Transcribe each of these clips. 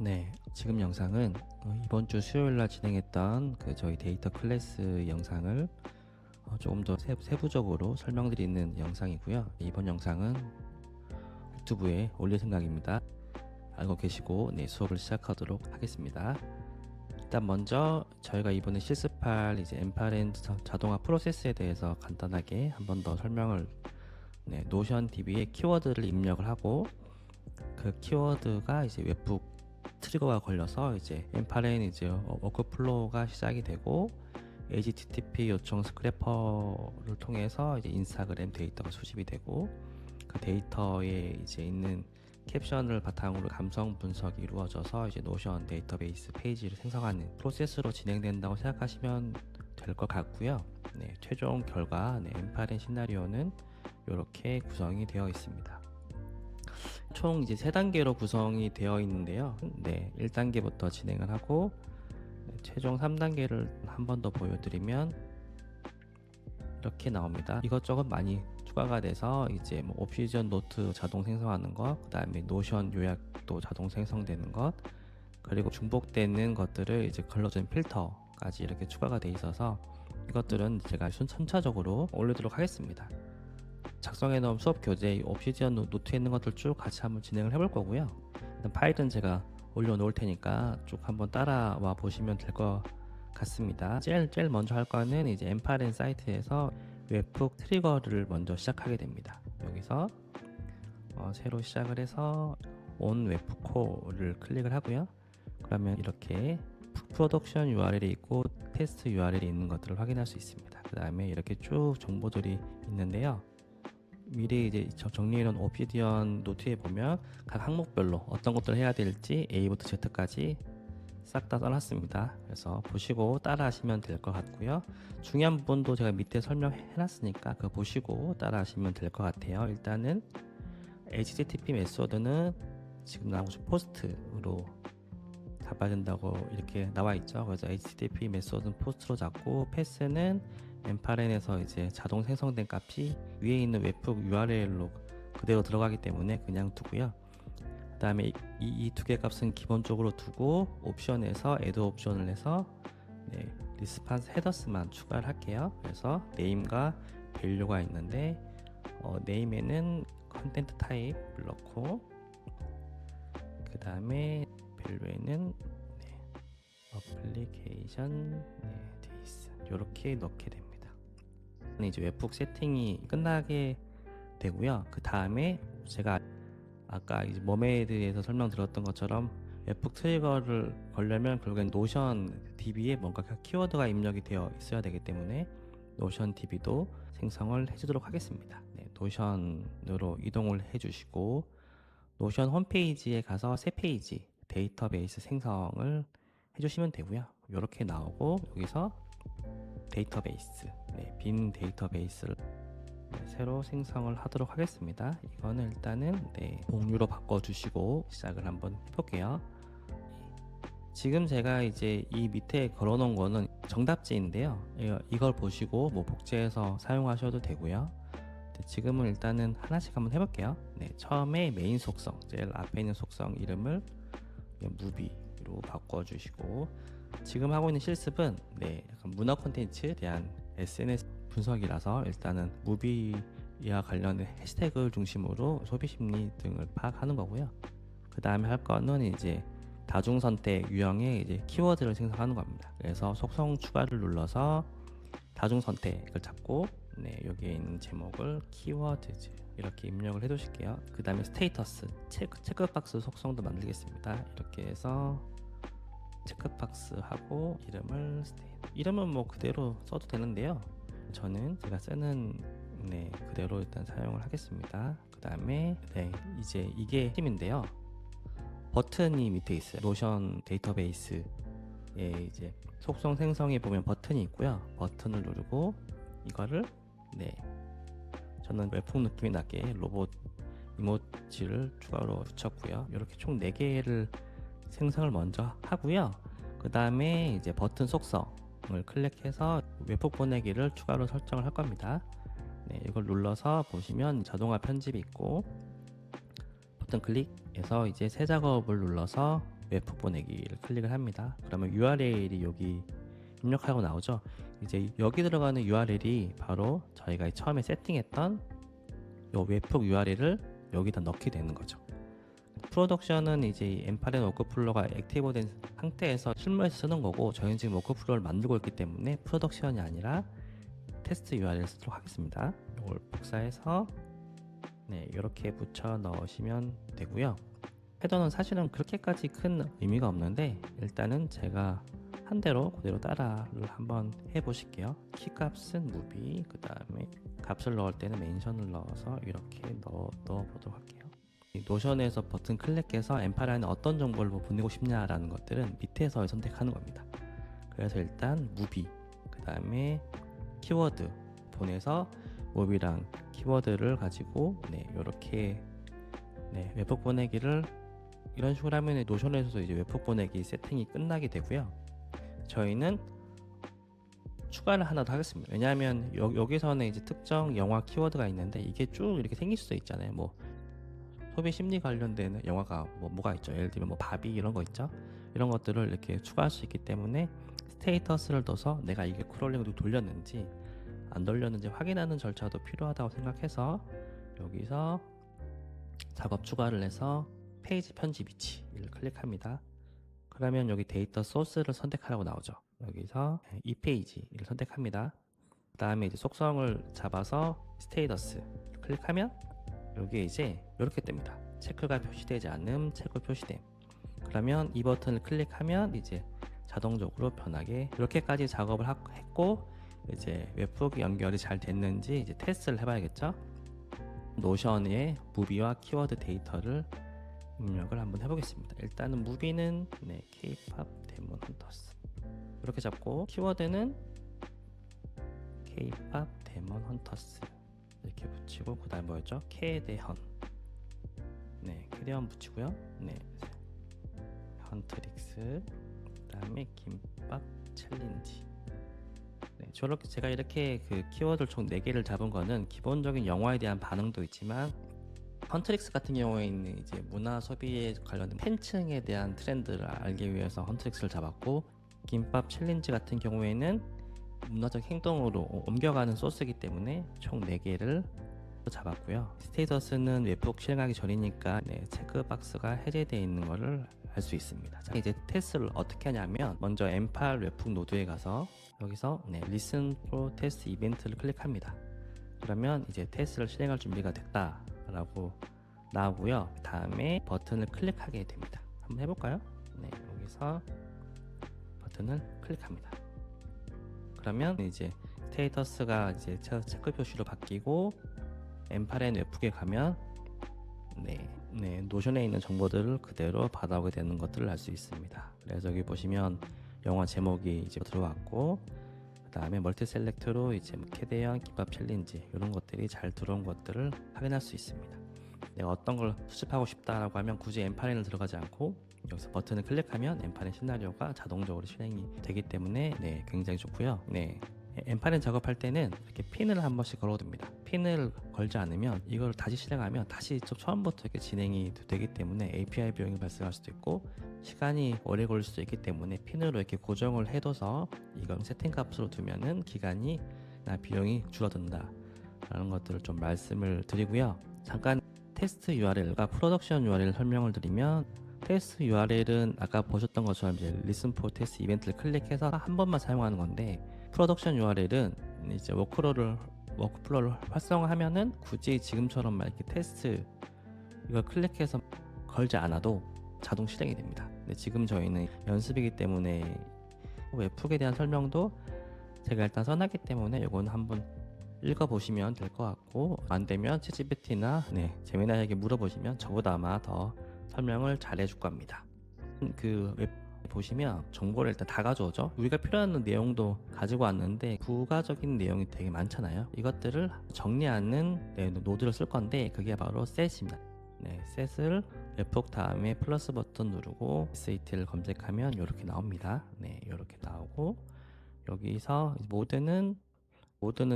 네, 지금 영상은 이번 주 수요일 날 진행했던 저희 데이터 클래스 영상을 조금 더 세부적으로 설명드리는 영상이고요. 이번 영상은 유튜브에 올릴 생각입니다. 알고 계시고 수업을 시작하도록 하겠습니다. 일단 먼저 저희가 이번에 실습할 M8N 자동화 프로세스에 대해서 간단하게 한 번 더 설명을 노션 DB에 키워드를 입력을 하고 그 키워드가 웹북 트리거가 걸려서 M8N 워크플로우가 시작이 되고 HTTP 요청 스크래퍼를 통해서 인스타그램 데이터가 수집이 되고 그 데이터에 있는 캡션을 바탕으로 감성 분석이 이루어져서 노션 데이터베이스 페이지를 생성하는 프로세스로 진행된다고 생각하시면 될 것 같고요. 최종 결과 M8N 시나리오는 이렇게 구성이 되어 있습니다. 총 3단계로 구성이 되어 있는데요. 1단계부터 진행을 하고 최종 3단계를 한 번 더 보여드리면 이렇게 나옵니다. 이것저것 많이 추가가 돼서 옵시전 노트 자동 생성하는 것, 그 다음에 노션 요약도 자동 생성되는 것, 그리고 중복되는 것들을 걸러준 필터까지 이렇게 추가가 돼 있어서 이것들은 제가 순차적으로 올리도록 하겠습니다. 작성해 놓은 수업 교재 옵시디언 노트에 있는 것들 쭉 같이 한번 진행을 해볼 거고요. 일단 파일은 제가 올려 놓을 테니까 쭉 한번 따라와 보시면 될 것 같습니다. 제일 먼저 할 거는 M8N 사이트에서 웹북 트리거를 먼저 시작하게 됩니다. 여기서 새로 시작을 해서 온 웹북 코어를 클릭을 하고요. 그러면 이렇게 프로덕션 URL이 있고 테스트 URL이 있는 것들을 확인할 수 있습니다. 그 다음에 이렇게 쭉 정보들이 있는데요. 미리 정리해놓은 옵시디언 노트에 보면 각 항목별로 어떤 것들을 해야 될지 A부터 Z까지 싹 다 써놨습니다. 그래서 보시고 따라 하시면 될 것 같고요. 중요한 부분도 제가 밑에 설명해 놨으니까 그거 보시고 따라 하시면 될 것 같아요. 일단은 HTTP 메소드는 지금 나오고 포스트로 잡아야 된다고 이렇게 나와 있죠. 그래서 HTTP 메소드는 포스트로 잡고 패스는 M8N에서 자동 생성된 값이 위에 있는 웹북 URL로 그대로 들어가기 때문에 그냥 두고요. 그 다음에 이 두 개 값은 기본적으로 두고 옵션에서 add 옵션을 해서 리스판스 헤더스만 추가를 할게요. 그래서 name과 value가 있는데 name에는 컨텐트 타입을 넣고 그 다음에 value에는 어플리케이션 데이스 이렇게 넣게 됩니다. 웹북 세팅이 끝나게 되고요. 그 다음에 제가 아까 머메이드에서 설명드렸던 것처럼 웹북 트리거를 걸려면 결국엔 노션 DB에 뭔가 키워드가 입력이 되어 있어야 되기 때문에 노션 DB도 생성을 해주도록 하겠습니다. 노션으로 이동을 해주시고 노션 홈페이지에 가서 새 페이지 데이터베이스 생성을 해주시면 되고요. 이렇게 나오고 여기서 데이터베이스 빈 데이터베이스를 새로 생성을 하도록 하겠습니다. 이거는 일단은 공유로 바꿔주시고 시작을 한번 해볼게요. 지금 제가 이 밑에 걸어놓은 거는 정답지인데요. 이걸 보시고 복제해서 사용하셔도 되고요. 지금은 일단은 하나씩 한번 해볼게요. 처음에 메인 속성, 제일 앞에 있는 속성 이름을 무비로 바꿔주시고 지금 하고 있는 실습은 약간 문화 콘텐츠에 대한 SNS 분석이라서 일단은 무비와 관련된 해시태그를 중심으로 소비 심리 등을 파악하는 거고요. 그 다음에 할 거는 다중 선택 유형의 키워드를 생성하는 겁니다. 그래서 속성 추가를 눌러서 다중 선택을 잡고 여기에 있는 제목을 키워드즈 이렇게 입력을 해 두실게요. 그 다음에 스테이터스 체크박스 속성도 만들겠습니다. 이렇게 해서 체크박스 하고 이름은 그대로 써도 되는데요. 저는 제가 쓰는 그대로 일단 사용을 하겠습니다. 그 다음에 이게 팀인데요. 버튼이 밑에 있어요. 노션 데이터베이스에 속성 생성에 보면 버튼이 있고요. 버튼을 누르고 이거를 저는 웹북 느낌이 나게 로봇 이모지를 추가로 붙였고요. 이렇게 총 4개를 생성을 먼저 하고요. 그 다음에 버튼 속성을 클릭해서 웹북 보내기를 추가로 설정을 할 겁니다. 이걸 눌러서 보시면 자동화 편집이 있고 버튼 클릭해서 새 작업을 눌러서 웹북 보내기를 클릭을 합니다. 그러면 URL이 여기 입력하고 나오죠. 이제 여기 들어가는 URL이 바로 저희가 처음에 세팅했던 요 웹북 URL을 여기다 넣게 되는 거죠. 프로덕션은 이제 엠파렌 워크플로우가 액티브된 상태에서 실무에서 쓰는 거고, 저희는 지금 워크플로우를 만들고 있기 때문에 프로덕션이 아니라 테스트 URL을 쓰도록 하겠습니다. 이걸 복사해서 이렇게 붙여 넣으시면 되고요. 헤더는 사실은 그렇게까지 큰 의미가 없는데, 일단은 제가 한 대로 그대로 따라를 한번 해보실게요. 키값은 무비, 그 다음에 값을 넣을 때는 멘션을 넣어서 이렇게 넣어보도록 할게요. 노션에서 버튼 클릭해서 엠파라인에 어떤 정보를 보내고 싶냐라는 것들은 밑에서 선택하는 겁니다. 그래서 일단 무비, 그 다음에 키워드 보내서 무비랑 키워드를 가지고 이렇게 웹북 보내기를 이런 식으로 하면 노션에서도 이제 웹북 보내기 세팅이 끝나게 되고요. 저희는 추가를 하나 더 하겠습니다. 왜냐하면 여기서는 이제 특정 영화 키워드가 있는데 이게 쭉 이렇게 생길 수도 있잖아요. 뭐 소비 심리 관련된 영화가 뭐가 있죠. 예를 들면 뭐 바비 이런 거 있죠. 이런 것들을 이렇게 추가할 수 있기 때문에 스테이터스를 둬서 내가 이게 크롤링을 돌렸는지 안 돌렸는지 확인하는 절차도 필요하다고 생각해서 여기서 작업 추가를 해서 페이지 편집 위치를 클릭합니다. 그러면 여기 데이터 소스를 선택하라고 나오죠. 여기서 이 페이지를 선택합니다. 그 다음에 이제 속성을 잡아서 스테이터스 클릭하면 여기에 이제 이렇게 뜹니다. 체크가 표시되지 않음, 체크 표시됨. 그러면 이 버튼을 클릭하면 이제 자동적으로 변하게 이렇게까지 작업을 했고, 이제 웹북 연결이 잘 됐는지 이제 테스트를 해봐야겠죠. 노션의 무비와 키워드 데이터를 입력을 한번 해보겠습니다. 일단은 무비는 K-pop 데몬 헌터스 이렇게 잡고, 키워드는 K-pop 데몬 헌터스 이렇게 붙이고, 그 다음에 뭐였죠? 캐대헌. 캐대헌 붙이고요. 헌트릭스, 그 다음에 김밥 챌린지. 저렇게 제가 이렇게 그 키워드를 총 4개를 잡은 거는 기본적인 영화에 대한 반응도 있지만, 헌트릭스 같은 경우에는 이제 문화 소비에 관련된 팬층에 대한 트렌드를 알기 위해서 헌트릭스를 잡았고, 김밥 챌린지 같은 경우에는 문화적 행동으로 옮겨가는 소스이기 때문에 총 4개를 잡았고요. 스테이터스는 웹북 실행하기 전이니까 체크박스가 해제되어 있는 것을 알 수 있습니다. 자, 이제 테스트를 어떻게 하냐면, 먼저 M8 웹북 노드에 가서 여기서 Listen for Test 이벤트를 클릭합니다. 그러면 이제 테스트를 실행할 준비가 됐다 라고 나오고요. 그 다음에 버튼을 클릭하게 됩니다. 한번 해볼까요? 여기서 버튼을 클릭합니다. 그러면 이제 스테이터스가 이제 체크 표시로 바뀌고, M8의 웹북에 가면 노션에 있는 정보들을 그대로 받아오게 되는 것들을 알 수 있습니다. 그래서 여기 보시면 영화 제목이 이제 들어왔고, 그 다음에 멀티 셀렉트로 이제 캐대현 김밥 챌린지 이런 것들이 잘 들어온 것들을 확인할 수 있습니다. 내가 어떤 걸 수집하고 싶다라고 하면 굳이 M8을 들어가지 않고 여기서 버튼을 클릭하면 M8의 시나리오가 자동적으로 실행이 되기 때문에 굉장히 좋고요. M8을 작업할 때는 이렇게 핀을 한 번씩 걸어둡니다. 핀을 걸지 않으면 이걸 다시 실행하면 다시 처음부터 이렇게 진행이 되기 때문에 API 비용이 발생할 수도 있고 시간이 오래 걸릴 수도 있기 때문에 핀으로 이렇게 고정을 해둬서 이건 세팅 값으로 두면은 기간이나 비용이 줄어든다 라는 것들을 좀 말씀을 드리고요. 잠깐 테스트 URL과 프로덕션 URL 설명을 드리면, 테스트 URL은 아까 보셨던 것처럼 이제 Listen for Test 이벤트를 클릭해서 한 번만 사용하는 건데, 프로덕션 URL은 이제 워크플로우를 활성화하면은 굳이 지금처럼 막 이렇게 테스트 이걸 클릭해서 걸지 않아도 자동 실행이 됩니다. 근데 지금 저희는 연습이기 때문에 웹북에 대한 설명도 제가 일단 써놨기 때문에 이건 한번 읽어보시면 될 것 같고, 안 되면 챗GPT나 제미나이에게 물어보시면 저보다 아마 더 설명을 잘 해줄 겁니다. 그 웹 보시면 정보를 일단 다 가져오죠. 우리가 필요한 내용도 가지고 왔는데 부가적인 내용이 되게 많잖아요. 이것들을 정리하는 노드를 쓸 건데 그게 바로 set입니다. set을 웹북 다음에 플러스 버튼 누르고 SAT를 검색하면 이렇게 나옵니다. 이렇게 나오고, 여기서 모드는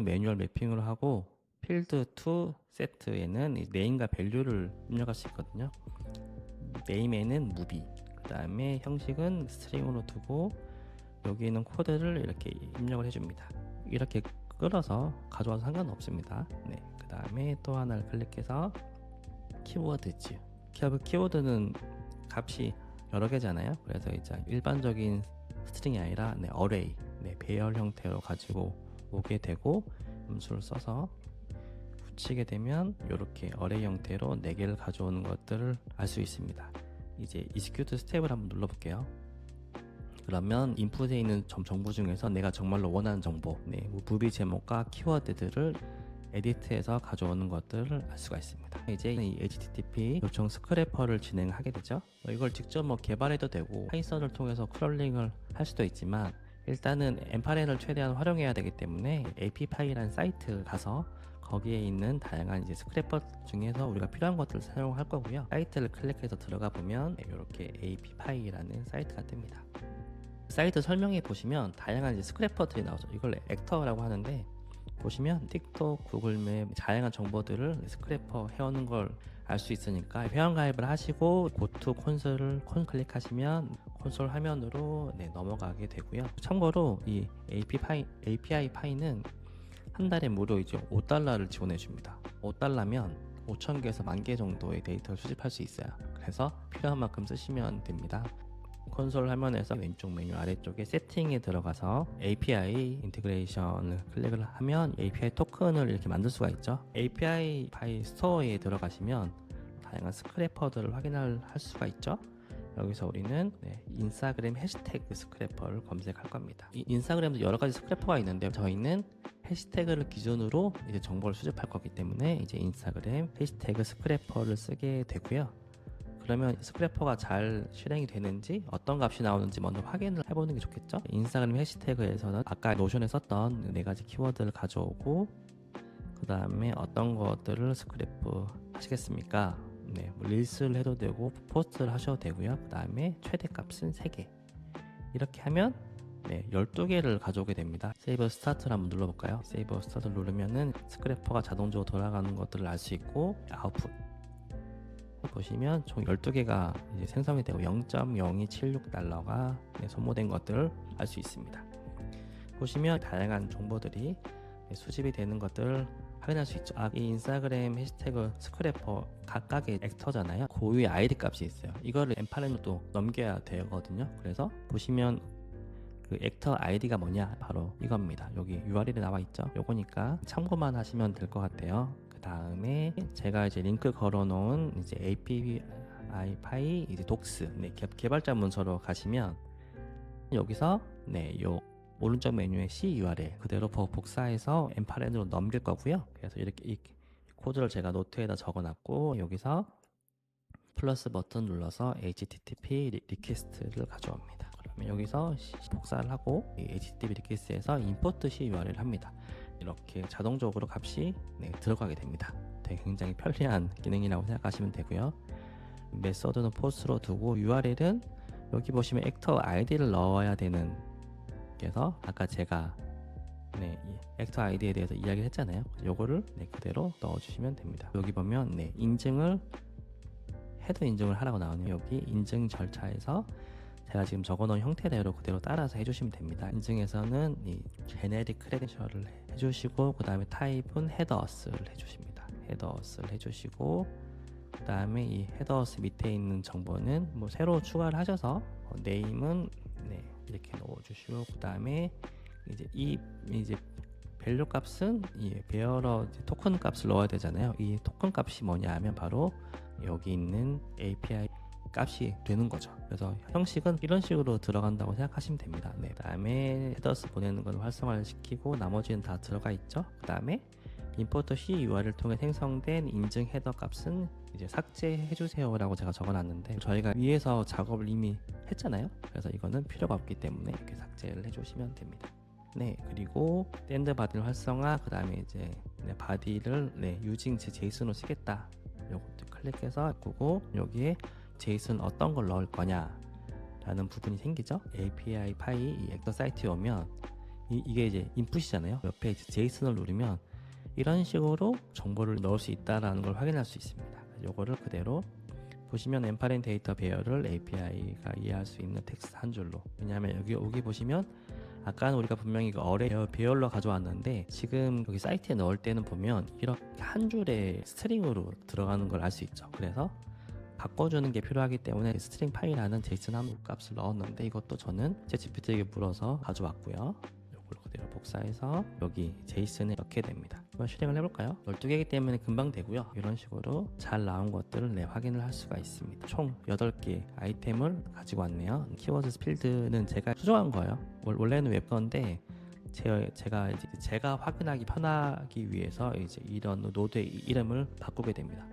매뉴얼 매핑으로 하고, 필드 투 세트에는 네임과 밸류를 입력할 수 있거든요. 네임에는 무비, 그 그 다음에 형식은 스트링으로 두고 여기 있는 코드를 이렇게 입력을 해줍니다. 이렇게 끌어서 가져와도 상관없습니다. 네, 그 다음에 또 하나를 클릭해서 키워드즈. 키워드는 값이 여러 개잖아요. 그래서 이제 일반적인 스트링이 아니라 어레이, 배열 형태로 가지고 오게 되고 함수를 써서 붙이게 되면 이렇게 어레이 형태로 4개를 가져오는 것들을 알 수 있습니다. 이제 execute 스텝을 한번 눌러볼게요. 그러면 인풋에 있는 정보 중에서 내가 정말로 원하는 정보, 무비 제목과 키워드들을 에디트해서 가져오는 것들을 알 수가 있습니다. 이제 이 HTTP 요청 스크래퍼를 진행하게 되죠. 이걸 직접 개발해도 되고 파이썬을 통해서 크롤링을 할 수도 있지만 일단은 엠파렌을 최대한 활용해야 되기 때문에 APP이라는 사이트 가서 거기에 있는 다양한 이제 스크래퍼 중에서 우리가 필요한 것들을 사용할 거고요. 사이트를 클릭해서 들어가 보면 이렇게 APP이라는 사이트가 뜹니다. 사이트 설명에 보시면 다양한 이제 스크래퍼들이 나오죠. 이걸 액터라고 하는데 보시면 틱톡, 구글맵 다양한 정보들을 스크래퍼 해오는 걸 알 수 있으니까 회원가입을 하시고 고투 콘솔을 클릭하시면 콘솔 화면으로 넘어가게 되고요. 참고로 이 API 파이는 한 달에 무료 이제 $5를 지원해 줍니다. $5면 5,000개에서 10,000개 정도의 데이터를 수집할 수 있어요. 그래서 필요한 만큼 쓰시면 됩니다. 콘솔 화면에서 왼쪽 메뉴 아래쪽에 세팅에 들어가서 API 인테그레이션을 클릭을 하면 API 토큰을 이렇게 만들 수가 있죠. API 파일 스토어에 들어가시면 다양한 스크래퍼들을 확인할 수가 있죠. 여기서 우리는 인스타그램 해시태그 스크래퍼를 검색할 겁니다. 이 인스타그램도 여러 가지 스크래퍼가 있는데 저희는 해시태그를 기준으로 이제 정보를 수집할 거기 때문에 이제 인스타그램 해시태그 스크래퍼를 쓰게 되고요. 그러면 스크래퍼가 잘 실행이 되는지 어떤 값이 나오는지 먼저 확인을 해보는 게 좋겠죠. 인스타그램 해시태그에서는 아까 노션에 썼던 4가지 키워드를 가져오고 그 다음에 어떤 것들을 스크래프 하시겠습니까? 릴스를 해도 되고 포스트를 하셔도 되고요. 그 다음에 최대 값은 3개 이렇게 하면 12개를 가져오게 됩니다. 세이브 스타트를 한번 눌러볼까요? 세이브 스타트를 누르면은 스크래퍼가 자동적으로 돌아가는 것들을 알 수 있고 아웃풋 보시면 총 12개가 이제 생성이 되고 0.0276달러가 소모된 것들을 알 수 있습니다. 보시면 다양한 정보들이 수집이 되는 것들을 확인할 수 있죠. 이 인스타그램 해시태그 스크래퍼 각각의 액터잖아요. 고유의 아이디 값이 있어요. 이거를 엠파렌으로 또 넘겨야 되거든요. 그래서 보시면 그 액터 아이디가 뭐냐, 바로 이겁니다. 여기 URL이 나와 있죠. 요거니까 참고만 하시면 될 것 같아요. 그 다음에 제가 이제 링크 걸어 놓은 이제 API 파이 이제 독스 개발자 문서로 가시면 여기서 요 오른쪽 메뉴의 C URL 그대로 복사해서 엠파렌으로 넘길 거고요. 그래서 이렇게 이 코드를 제가 노트에다 적어놨고 여기서 플러스 버튼 눌러서 HTTP 리퀘스트를 가져옵니다. 그러면 여기서 복사를 하고 이 HTTP 리퀘스트에서 임포트 C URL을 합니다. 이렇게 자동적으로 값이 들어가게 됩니다. 되게 굉장히 편리한 기능이라고 생각하시면 되고요. 메서드는 포스로 두고 URL은 여기 보시면 액터 아이디를 넣어야 되는, 그래서 아까 제가 이 액터 아이디에 대해서 이야기를 했잖아요. 요거를 그대로 넣어주시면 됩니다. 여기 보면 인증을 헤더 인증을 하라고 나오네요. 여기 인증 절차에서 제가 지금 적어놓은 형태대로 그대로 따라서 해주시면 됩니다. 인증에서는 이 제네릭 크레덴셜을 해주시고 그 다음에 타입은 헤더스를 해주십니다. 헤더스를 해주시고 그 다음에 이 헤더스 밑에 있는 정보는 새로 추가를 하셔서 네임은 이렇게 넣어주시고 그 다음에 이제 밸류 값은 이 베어러 토큰 값을 넣어야 되잖아요. 이 토큰 값이 뭐냐 하면 바로 여기 있는 API 값이 되는 거죠. 그래서 형식은 이런 식으로 들어간다고 생각하시면 됩니다. 그 다음에 헤더스 보내는 걸 활성화를 시키고 나머지는 다 들어가 있죠. 그 다음에 임포트 C URL을 통해 생성된 인증 헤더 값은 이제 삭제해 주세요 라고 제가 적어놨는데 저희가 위에서 작업을 이미 했잖아요. 그래서 이거는 필요가 없기 때문에 이렇게 삭제를 해주시면 됩니다. 그리고 샌드 바디 활성화, 그 다음에 이제 바디를 using JSON으로 쓰겠다. 요것도 클릭해서 바꾸고 여기에 JSON 어떤 걸 넣을 거냐 라는 부분이 생기죠. API 파이 이 액터 사이트에 오면 이게 이제 인풋이잖아요. 옆에 이제 JSON을 누르면 이런 식으로 정보를 넣을 수 있다라는 걸 확인할 수 있습니다. 요거를 그대로 보시면 엠파렌 데이터 배열을 API가 이해할 수 있는 텍스트 한 줄로. 왜냐하면 여기 보시면 아까는 우리가 분명히 그 어레이 배열로 가져왔는데 지금 여기 사이트에 넣을 때는 보면 이렇게 한 줄의 스트링으로 들어가는 걸 알 수 있죠. 그래서 바꿔주는 게 필요하기 때문에 스트링 파일이라는 제이슨 한국 값을 넣었는데 이것도 저는 챗GPT에게 물어서 가져왔고요. 이걸 그대로 복사해서 여기 제이슨에 넣게 됩니다. 한번 실행을 해볼까요? 12개이기 때문에 금방 되고요. 이런 식으로 잘 나온 것들을 확인을 할 수가 있습니다. 총 8개 아이템을 가지고 왔네요. 키워드 필드는 제가 수정한 거예요. 원래는 웹 건데 제가 확인하기 편하기 위해서 이제 이런 노드의 이름을 바꾸게 됩니다.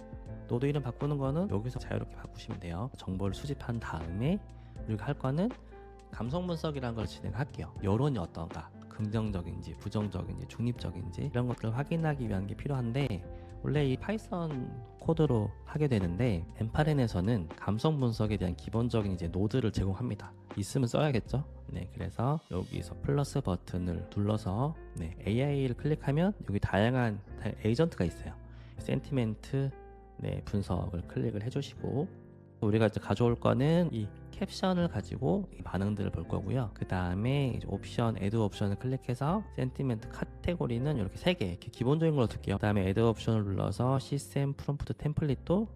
노드 이름 바꾸는 거는 여기서 자유롭게 바꾸시면 돼요. 정보를 수집한 다음에 우리가 할 거는 감성 분석이라는 걸 진행할게요. 여론이 어떤가, 긍정적인지 부정적인지 중립적인지 이런 것들을 확인하기 위한 게 필요한데 원래 이 파이썬 코드로 하게 되는데 엠파렌에서는 감성 분석에 대한 기본적인 이제 노드를 제공합니다. 있으면 써야겠죠. 네, 그래서 여기서 플러스 버튼을 눌러서 AI를 클릭하면 여기 다양한 에이전트가 있어요. 센티멘트 분석을 클릭을 해주시고 우리가 이제 가져올 거는 이 캡션을 가지고 이 반응들을 볼 거고요. 그 다음에 옵션, 애드 옵션을 클릭해서 센티멘트 카테고리는 이렇게 3개 이렇게 기본적인 걸로 둘게요. 그 다음에 애드 옵션을 눌러서 시스템 프롬프트 템플릿도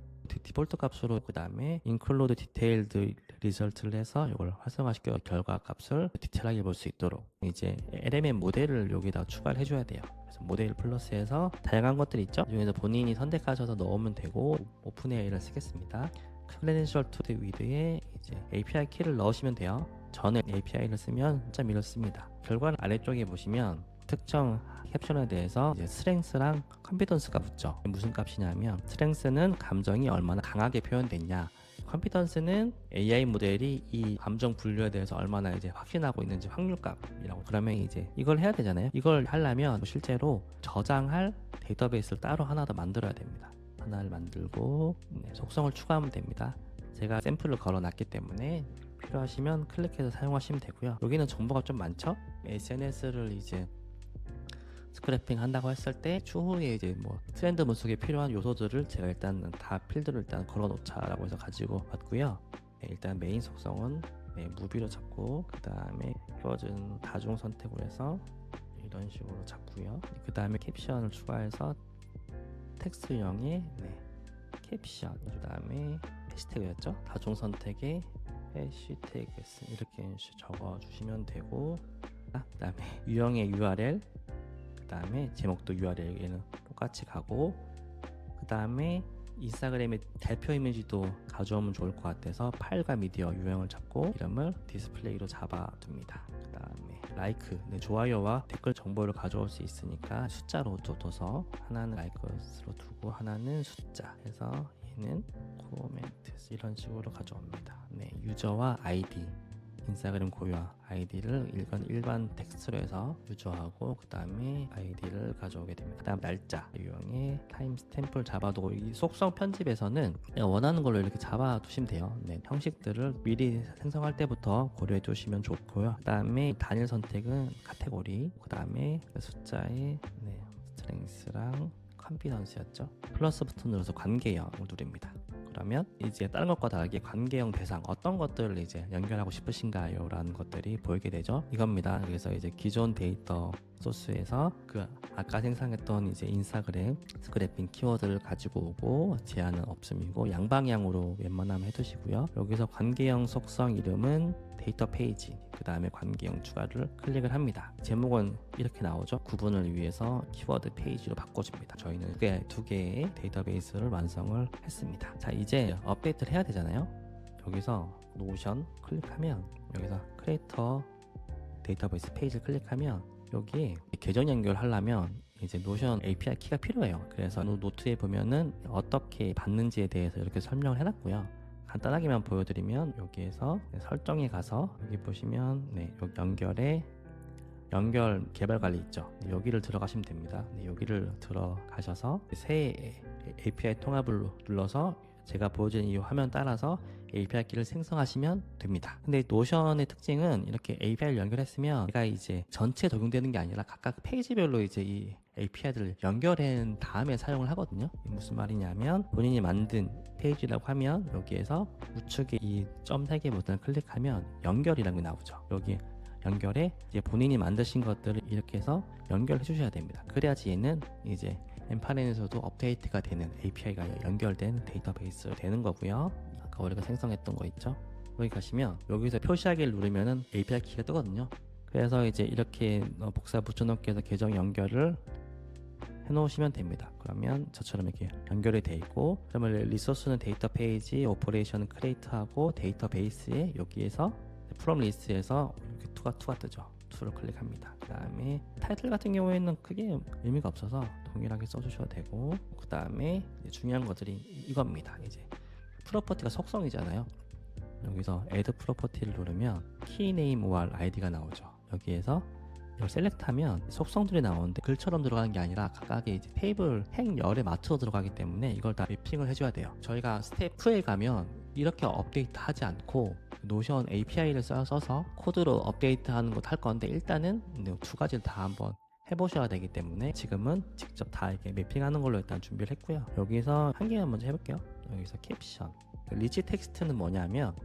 디폴트 값으로, 그 다음에 include detailed result를 해서 이걸 활성화시켜 결과 값을 디테일하게 볼 수 있도록 이제 LMM 모델을 여기다 추가를 해줘야 돼요. 그래서 모델 플러스해서 다양한 것들이 있죠. 이 중에서 본인이 선택하셔서 넣으면 되고 오픈 AI를 쓰겠습니다. credential to the width에 이제 API 키를 넣으시면 돼요. 저는 API를 쓰면 좀 이렇습니다. 결과는 아래쪽에 보시면 특정 캡션에 대해서 이제 스트렝스랑 컨피던스가 붙죠. 무슨 값이냐면 스트렝스는 감정이 얼마나 강하게 표현됐냐, 컨피던스는 AI 모델이 이 감정 분류에 대해서 얼마나 이제 확신하고 있는지 확률값이라고. 그러면 이제 이걸 해야 되잖아요. 이걸 하려면 실제로 저장할 데이터베이스를 따로 하나 더 만들어야 됩니다. 하나를 만들고 속성을 추가하면 됩니다. 제가 샘플을 걸어놨기 때문에 필요하시면 클릭해서 사용하시면 되고요. 여기는 정보가 좀 많죠. SNS를 이제 스크래핑 한다고 했을 때 추후에 이제 뭐 트렌드 분석에 필요한 요소들을 제가 일단 다 필드를 일단 걸어 놓자라고 해서 가지고 왔고요. 일단 메인 속성은 무비로 잡고, 그 다음에 키워드는 다중 선택을 해서 이런 식으로 잡고요. 그 다음에 캡션을 추가해서 텍스트형의 캡션, 그 다음에 해시태그였죠. 다중 선택에 해시태그 이렇게 적어 주시면 되고, 그 다음에 유형의 URL, 그 다음에 제목도 URL에는 똑같이 가고, 그 다음에 인스타그램의 대표 이미지도 가져오면 좋을 것 같아서 파일과 미디어 유형을 잡고 이름을 디스플레이로 잡아둡니다. 그 다음에 라이크, 좋아요와 댓글 정보를 가져올 수 있으니까 숫자로 둬서 하나는 라이크로 두고 하나는 숫자 해서 얘는 코멘트 이런 식으로 가져옵니다. 유저와 아이디, 인스타그램 고유 아이디를 일반 텍스트로 해서 유저하고 그 다음에 아이디를 가져오게 됩니다. 그 다음 날짜 유형의 타임 스탬프를 잡아두고, 이 속성 편집에서는 원하는 걸로 이렇게 잡아두시면 돼요. 형식들을 미리 생성할 때부터 고려해 두시면 좋고요. 그 다음에 단일 선택은 카테고리, 그 다음에 숫자의 스트렝스랑 컨피던스였죠. 플러스 버튼 눌러서 관계형을 누릅니다. 그러면 이제 다른 것과 다르게 관계형 대상 어떤 것들을 이제 연결하고 싶으신가요? 라는 것들이 보이게 되죠. 이겁니다. 그래서 이제 기존 데이터 소스에서 그 아까 생성했던 이제 인스타그램 스크래핑 키워드를 가지고 오고 제한은 없음이고 양방향으로 웬만하면 해두시고요. 여기서 관계형 속성 이름은 데이터 페이지, 그 다음에 관계형 추가를 클릭을 합니다. 제목은 이렇게 나오죠. 구분을 위해서 키워드 페이지로 바꿔줍니다. 저희는 두 개의 데이터베이스를 완성을 했습니다. 자, 이제 업데이트를 해야 되잖아요. 여기서 노션 클릭하면 여기서 크리에이터 데이터베이스 페이지를 클릭하면 여기에 계정 연결하려면 이제 노션 API 키가 필요해요. 그래서 노트에 보면은 어떻게 받는지에 대해서 이렇게 설명을 해놨고요. 간단하게만 보여드리면 여기에서 설정에 가서 여기 보시면 여기 연결 개발 관리 있죠. 여기를 들어가시면 됩니다. 여기를 들어가셔서 새 API 통합을 눌러서 제가 보여드린 이 화면 따라서 API 키를 생성하시면 됩니다. 근데 노션의 특징은 이렇게 API를 연결했으면 제가 이제 전체 적용되는 게 아니라 각각 페이지별로 이제 이 API들을 연결한 다음에 사용을 하거든요. 무슨 말이냐면 본인이 만든 페이지라고 하면 여기에서 우측에 이 점 3개 버튼을 클릭하면 연결이라는 게 나오죠. 여기 연결에 이제 본인이 만드신 것들을 이렇게 해서 연결해 주셔야 됩니다. 그래야지 얘는 이제 엠파렌에서도 업데이트가 되는 API가 연결된 데이터베이스 되는 거고요. 아까 우리가 생성했던 거 있죠? 여기 가시면 여기서 표시하기를 누르면은 API 키가 뜨거든요. 그래서 이제 이렇게 복사 붙여넣기 해서 계정 연결을 해 놓으시면 됩니다. 그러면 저처럼 이렇게 연결이 돼 있고, 그러면 리소스는 데이터 페이지, 오퍼레이션은 크리에이트하고 데이터베이스에 여기에서 프롬 리스트에서 이렇게 투가 뜨죠. 투를 클릭합니다. 그 다음에 타이틀 같은 경우에는 크게 의미가 없어서 동일하게 써주셔도 되고, 그 다음에 중요한 것들이 이겁니다. 이제 프로퍼티가 속성이잖아요. 여기서 add 프로퍼티를 누르면 key name or id가 나오죠. 여기에서 이걸 셀렉트하면 속성들이 나오는데 글처럼 들어가는 게 아니라 각각의 이제 테이블 행열에 맞춰서 들어가기 때문에 이걸 다 매핑을 해줘야 돼요. 저희가 스텝 2에 가면 이렇게 업데이트 하지 않고 노션 API를 써서 코드로 업데이트 하는 것도 할 건데, 일단은 두 가지를 다 한번 해보셔야 되기 때문에 지금은 직접 다 이렇게 매핑하는 걸로 일단 준비를 했고요. 여기서 한 개만 먼저 해볼게요. 여기서 캡션, 리치 텍스트는 뭐냐면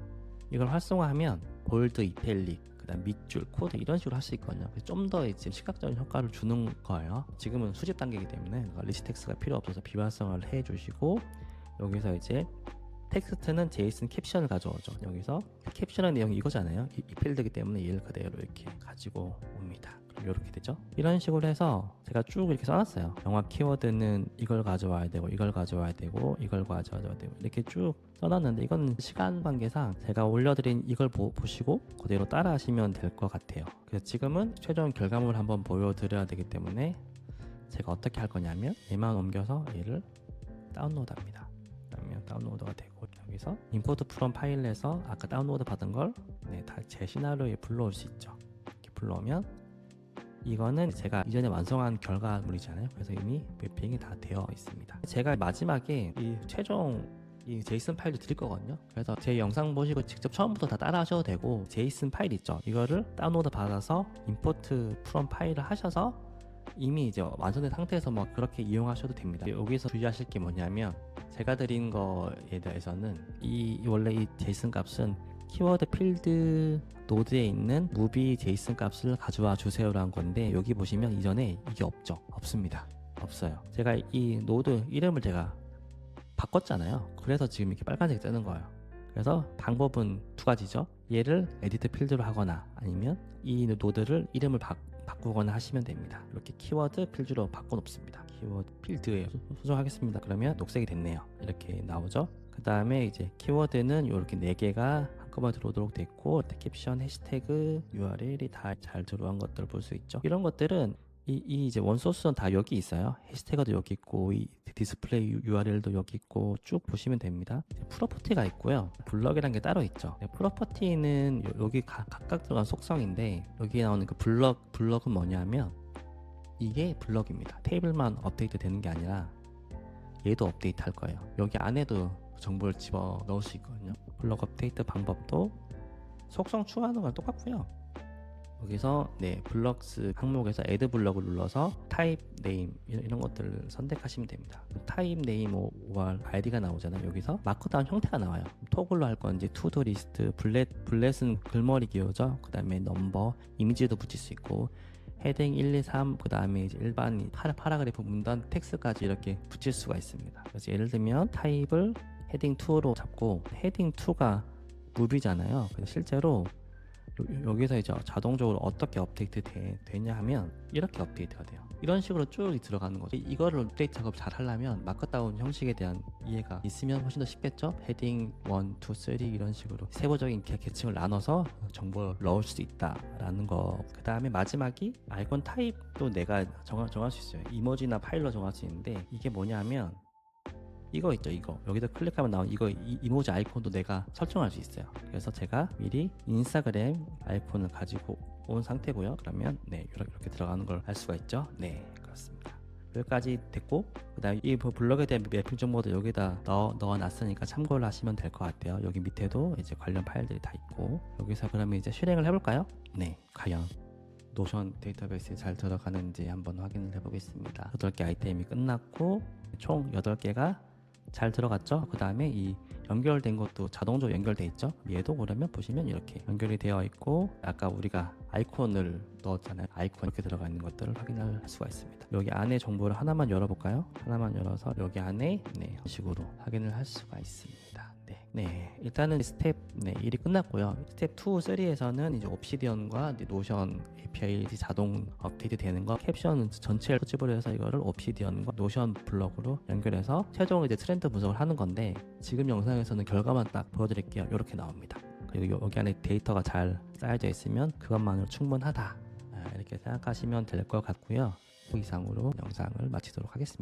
이걸 활성화하면 볼드, 이탈릭, 그다음 밑줄, 코드 이런 식으로 할 수 있거든요. 좀 더 이제 시각적인 효과를 주는 거예요. 지금은 수집 단계이기 때문에 리치 텍스트가 필요 없어서 비활성화를 해주시고, 여기서 이제 텍스트는 제이슨 캡션을 가져오죠. 여기서 캡션의 내용이 이거잖아요. 이 필드이기 때문에 얘를 그대로 이렇게 가지고 옵니다. 이렇게 되죠. 이런 식으로 해서 제가 쭉 이렇게 써놨어요. 영화 키워드는 이걸 가져와야 되고, 이걸 가져와야 되고, 이걸 가져와야 되고, 이렇게 쭉 써놨는데, 이건 시간 관계상 제가 올려드린 이걸 보시고 그대로 따라 하시면 될 것 같아요. 그래서 지금은 최종 결과물을 한번 보여드려야 되기 때문에 제가 어떻게 할 거냐면 얘만 옮겨서 얘를 다운로드 합니다. 그러면 다운로드가 되고, 여기서 임포트 프롬 파일에서 아까 다운로드 받은 걸 다 제 시나리오에 불러올 수 있죠. 이렇게 불러오면 이거는 제가 이전에 완성한 결과물이잖아요. 그래서 이미 매핑이 다 되어 있습니다. 제가 마지막에 이 최종 이 제이슨 파일도 드릴 거거든요. 그래서 제 영상 보시고 직접 처음부터 다 따라 하셔도 되고, 제이슨 파일 있죠. 이거를 다운로드 받아서 임포트 프롬 파일을 하셔서 이미 이제 완성된 상태에서 뭐 그렇게 이용하셔도 됩니다. 여기서 주의하실 게 뭐냐면, 제가 드린 거에 대해서는 원래 이 제이슨 값은 키워드 필드 노드에 있는 무비 제이슨 값을 가져와 주세요라는 건데, 여기 보시면 이전에 이게 없습니다. 없어요. 제가 이 노드 이름을 제가 바꿨잖아요. 그래서 지금 이렇게 빨간색이 뜨는 거예요. 그래서 방법은 두 가지죠. 얘를 에디트 필드로 하거나 아니면 이 노드를 이름을 바꾸거나 하시면 됩니다. 이렇게 키워드 필드로 바꿔놓습니다. 키워드 필드에 수정하겠습니다. 그러면 녹색이 됐네요. 이렇게 나오죠. 그 다음에 이제 키워드는 이렇게 4개가 한꺼번에 들어오도록 됐고, 캡션, 해시태그, URL이 다 잘 들어간 것들을 볼 수 있죠. 이런 것들은 이 이제 원소스는 다 여기 있어요. 해시태그도 여기 있고, 이 디스플레이 URL도 여기 있고, 쭉 보시면 됩니다. 프로퍼티가 있고요. 블럭이라는 게 따로 있죠. 프로퍼티는 여기 각각 들어간 속성인데, 여기 나오는 그 블럭은 뭐냐면 이게 블럭입니다. 테이블만 업데이트 되는 게 아니라 얘도 업데이트 할 거예요. 여기 안에도 정보를 집어 넣을 수 있거든요. 블럭 업데이트 방법도 속성 추가하는 건 똑같고요. 여기서 블럭스 항목에서 add 블럭을 눌러서 타입 네임 이런 것들을 선택하시면 됩니다. 타입 네임 or id가 나오잖아요. 여기서 마크다운 형태가 나와요. 토글로 할 건지 투도 리스트, 블렛은 글머리 기호죠. 그 다음에 넘버, 이미지도 붙일 수 있고, 헤딩 1, 2, 3, 그 다음에 이제 일반 파라그래프 문단 텍스트까지 이렇게 붙일 수가 있습니다. 그래서 예를 들면 타입을 헤딩 2로 잡고, 헤딩 2가 무비잖아요. 그래서 실제로 여기서 이제 자동적으로 어떻게 업데이트 되냐 하면 이렇게 업데이트가 돼요. 이런 식으로 쭉 들어가는 거죠. 이거를 업데이트 작업 잘 하려면 마크다운 형식에 대한 이해가 있으면 훨씬 더 쉽겠죠. 헤딩 1, 2, 3 이런 식으로 세부적인 계층을 나눠서 정보를 넣을 수 있다라는 거. 그 다음에 마지막이 아이콘 타입도 내가 정할 수 있어요. 이모지나 파일로 정할 수 있는데, 이게 뭐냐면 이거 있죠. 이거 여기다 클릭하면 나온 이거 이모지 아이콘도 내가 설정할 수 있어요. 그래서 제가 미리 인스타그램 아이콘을 가지고 온 상태고요. 그러면 이렇게 들어가는 걸 알 수가 있죠. 그렇습니다. 여기까지 됐고, 그다음에 이 블럭에 대한 매핑 정보도 여기다 넣어놨으니까 참고를 하시면 될 것 같아요. 여기 밑에도 이제 관련 파일들이 다 있고, 여기서 그러면 이제 실행을 해볼까요? 네, 과연 노션 데이터베이스에 잘 들어가는지 한번 확인을 해보겠습니다. 8개 아이템이 끝났고 총 8개가 잘 들어갔죠. 그 다음에 이 연결된 것도 자동적으로 연결돼 있죠. 얘도 그러면 보시면 이렇게 연결이 되어 있고, 아까 우리가 아이콘을 넣었잖아요. 아이콘 이렇게 들어가 있는 것들을 확인할 수가 있습니다. 여기 안에 정보를 하나만 열어볼까요? 하나만 열어서 여기 안에 이런 식으로 확인을 할 수가 있습니다. 네, 일단은 스텝 1이 끝났고요. 스텝 2, 3에서는 이제 옵시디언과 노션 API 자동 업데이트 되는 거, 캡션 전체를 수집을 해서 이거를 옵시디언과 노션 블럭으로 연결해서 최종 이제 트렌드 분석을 하는 건데, 지금 영상에서는 결과만 딱 보여드릴게요. 이렇게 나옵니다. 그리고 여기 안에 데이터가 잘 쌓여져 있으면 그것만으로 충분하다, 이렇게 생각하시면 될 것 같고요. 이상으로 영상을 마치도록 하겠습니다.